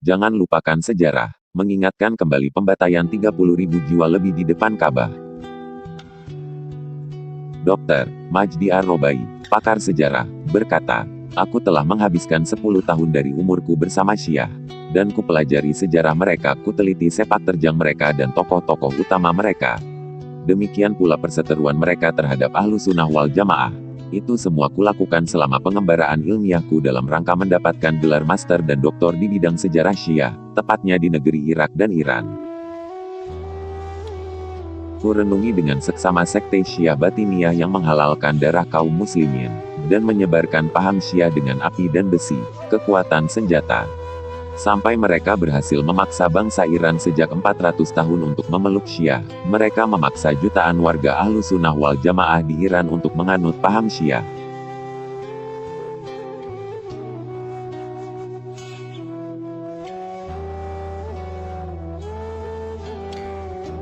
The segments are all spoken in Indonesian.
Jangan lupakan sejarah, mengingatkan kembali pembantaian 30.000 jiwa lebih di depan Ka'bah. Dr. Majdi Ar-Robai, pakar sejarah, berkata, "Aku telah menghabiskan 10 tahun dari umurku bersama Syiah, dan kupelajari sejarah mereka, kuteliti sepak terjang mereka dan tokoh-tokoh utama mereka. Demikian pula perseteruan mereka terhadap Ahlus Sunnah wal Jamaah. Itu semua kulakukan selama pengembaraan ilmiahku dalam rangka mendapatkan gelar master dan doktor di bidang sejarah Syiah, tepatnya di negeri Irak dan Iran. Kurenungi dengan seksama sekte Syiah Batiniyah yang menghalalkan darah kaum muslimin, dan menyebarkan paham Syiah dengan api dan besi, kekuatan senjata. Sampai mereka berhasil memaksa bangsa Iran sejak 400 tahun untuk memeluk Syiah. Mereka memaksa jutaan warga Ahlus Sunnah wal Jamaah di Iran untuk menganut paham Syiah.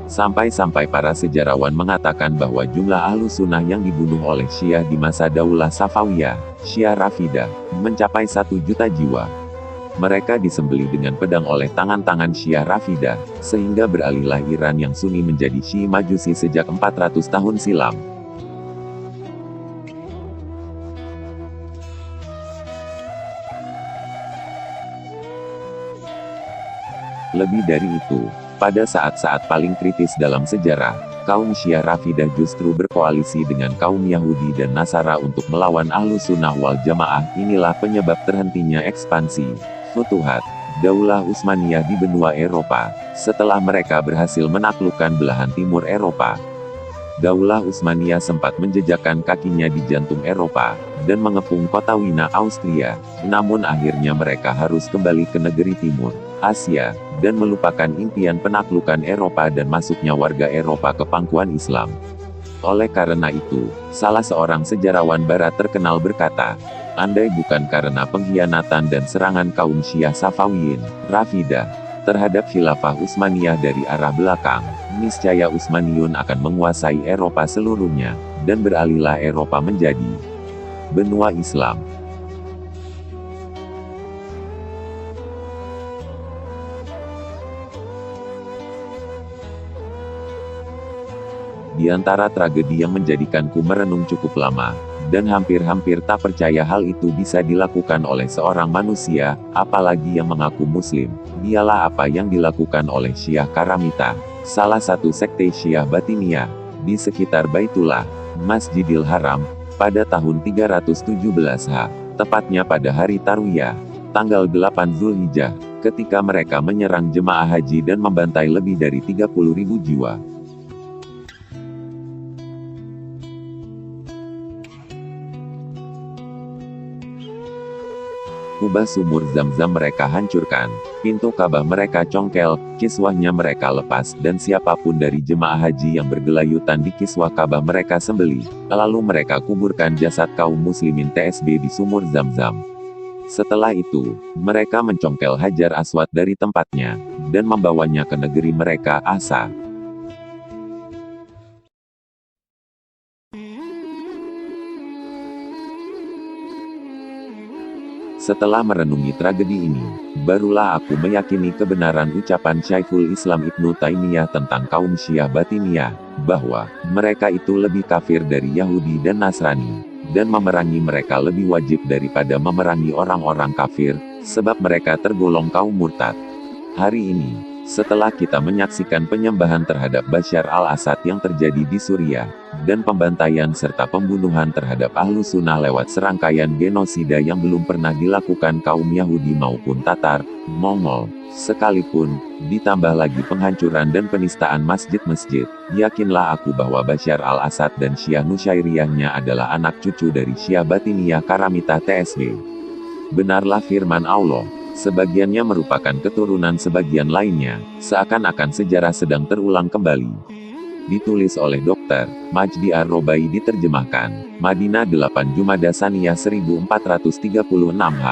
Sampai-sampai para sejarawan mengatakan bahwa jumlah Ahlus Sunnah yang dibunuh oleh Syiah di masa Daulah Safawiyah, Syiah Rafidah, mencapai 1 juta jiwa. Mereka disembelih dengan pedang oleh tangan-tangan Syiah Rafidah, sehingga beralihlah Iran yang Sunni menjadi Syi'i Majusi sejak 400 tahun silam. Lebih dari itu, pada saat-saat paling kritis dalam sejarah, kaum Syiah Rafidah justru berkoalisi dengan kaum Yahudi dan Nasara untuk melawan Ahlus Sunnah wal Jamaah. Inilah penyebab terhentinya ekspansi Futuhat Daulah Utsmaniyah di benua Eropa, setelah mereka berhasil menaklukkan belahan timur Eropa. Daulah Utsmaniyah sempat menjejakkan kakinya di jantung Eropa, dan mengepung kota Wina, Austria, namun akhirnya mereka harus kembali ke negeri timur Asia, dan melupakan impian penaklukan Eropa dan masuknya warga Eropa ke pangkuan Islam. Oleh karena itu, salah seorang sejarawan Barat terkenal berkata, "Andai bukan karena pengkhianatan dan serangan kaum Syiah Safawiyin, Rafidah, terhadap Khilafah Utsmaniyah dari arah belakang, niscaya Utsmaniyun akan menguasai Eropa seluruhnya, dan beralihlah Eropa menjadi benua Islam." Di antara tragedi yang menjadikanku merenung cukup lama, dan hampir-hampir tak percaya hal itu bisa dilakukan oleh seorang manusia, apalagi yang mengaku muslim, ialah apa yang dilakukan oleh Syiah Karamita, salah satu sekte Syiah Batiniyah, di sekitar Baitullah, Masjidil Haram, pada tahun 317 H, tepatnya pada hari Tarwiyah, tanggal 8 Zulhijjah, ketika mereka menyerang jemaah haji dan membantai lebih dari 30.000 jiwa. Kubah sumur Zam-Zam mereka hancurkan, pintu Ka'bah mereka congkel, kiswahnya mereka lepas, dan siapapun dari jemaah haji yang bergelayutan di kiswah Ka'bah mereka sembelih. Lalu mereka kuburkan jasad kaum muslimin TSB di sumur Zam-Zam. Setelah itu, mereka mencongkel Hajar Aswad dari tempatnya, dan membawanya ke negeri mereka, Asa. Setelah merenungi tragedi ini, barulah aku meyakini kebenaran ucapan Syekhul Islam Ibnu Taimiyah tentang kaum Syiah Batiniyah, bahwa mereka itu lebih kafir dari Yahudi dan Nasrani, dan memerangi mereka lebih wajib daripada memerangi orang-orang kafir, sebab mereka tergolong kaum murtad. Hari ini, setelah kita menyaksikan penyembahan terhadap Bashar al-Assad yang terjadi di Suriah, dan pembantaian serta pembunuhan terhadap Ahlus Sunnah lewat serangkaian genosida yang belum pernah dilakukan kaum Yahudi maupun Tatar, Mongol, sekalipun, ditambah lagi penghancuran dan penistaan masjid-masjid, yakinlah aku bahwa Bashar al-Assad dan Syiah Nusyairiyahnya adalah anak cucu dari Syiah Batiniyah Karamita TSB. Benarlah firman Allah, sebagiannya merupakan keturunan sebagian lainnya, seakan-akan sejarah sedang terulang kembali. Ditulis oleh Dr. Majdi Ar-Robai, diterjemahkan Madinah 8 Jumada Saniyah 1436 H.